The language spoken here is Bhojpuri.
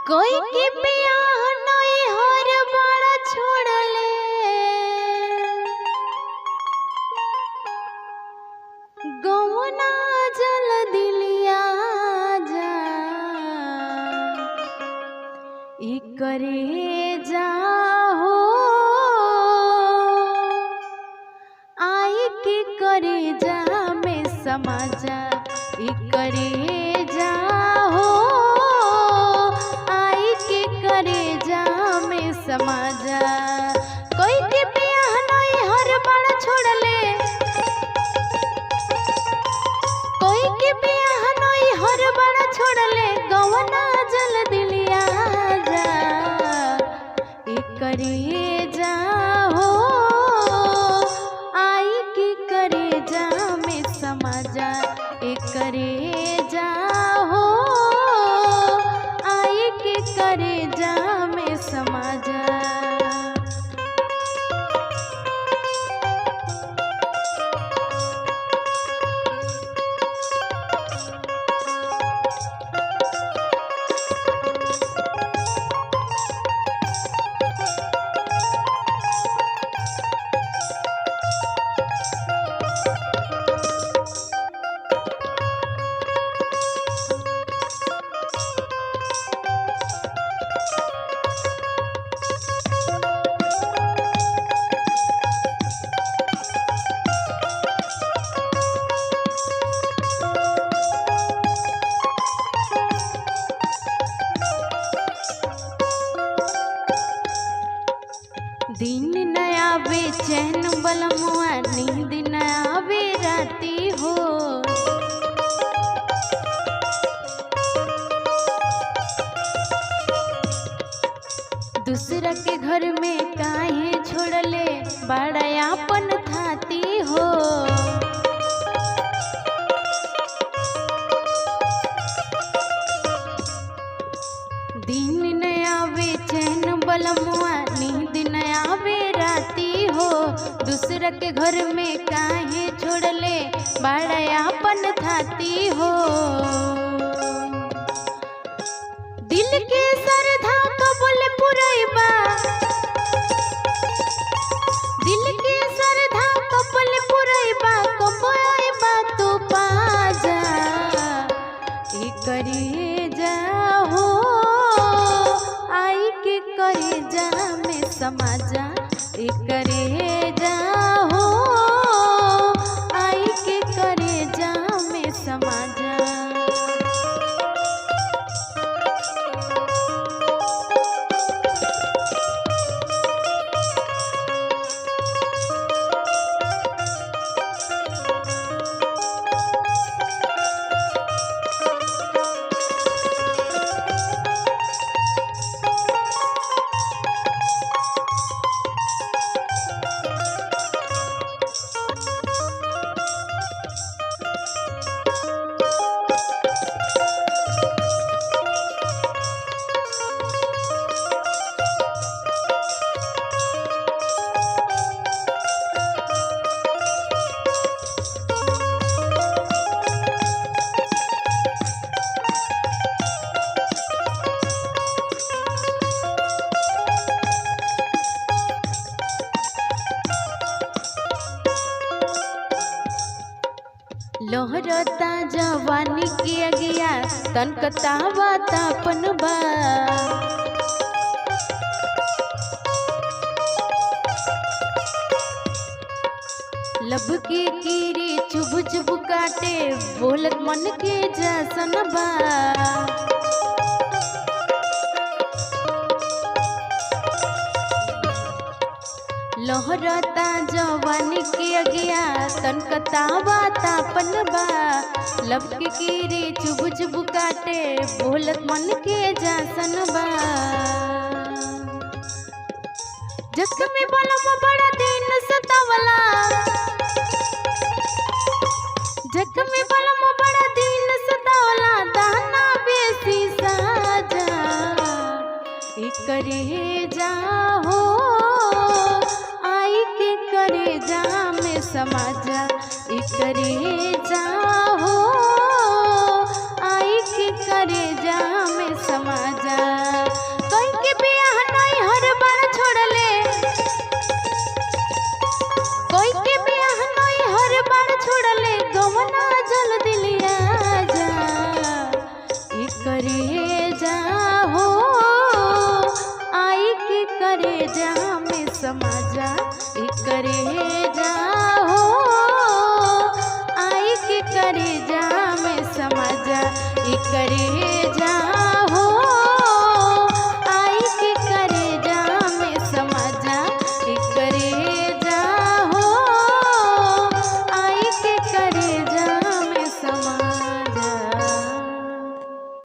कोई के बियाह नई हर बड़ा छोड़ले गौना जल दिलिया जा ई करे जाहो आई के करे जा में समाजा ई करे जाहो आई के करे जा में समाजा कोई के बियाह नई हर बड़ा छोड़ले कोई के बियाह नई हर बड़ा छोड़ले गवना जल दिलिया जा ई करे जाहो आई के करे जा में समाजा ई करे जाहो आई के करे जा में समाजा। दिन नया बेचैन बलमुआ नींद नया बेराती हो दूसरा के घर में काहे छोड़ले बड़ायापन थाती हो दिन नया बेचैन बलमुआ नींद नया बेराती हो दूसरा के घर में काहे छोड़ले बड़ायापन थाती हो दिल के सरधा कबल पुरैबा दिल के सरधा कबल पुरैबा कबैबा तू पाजा ई करे जाहो आई के करे जा में समाजा ई करे जाहो आई के करे जा में समाजा। लोहरता जवानी के अगिया तनकतावा तापन बा लब के कीरी चुभ चुभ काटे बोलत मन के जैसन बा लोहरता जवानी के अगिया तनकतावा तापन बा लब के कीरे चुभ चुभ काटे बोलत मन के जैसन बा जख्मी बलम बड़ा दिन सतावला जख्मी बलम बड़ा दिन सतावला दाना बेसी साजा ई करे जाहो आई के करे जा में समाजा ई करे जाहो आई के करे जा में समाजा।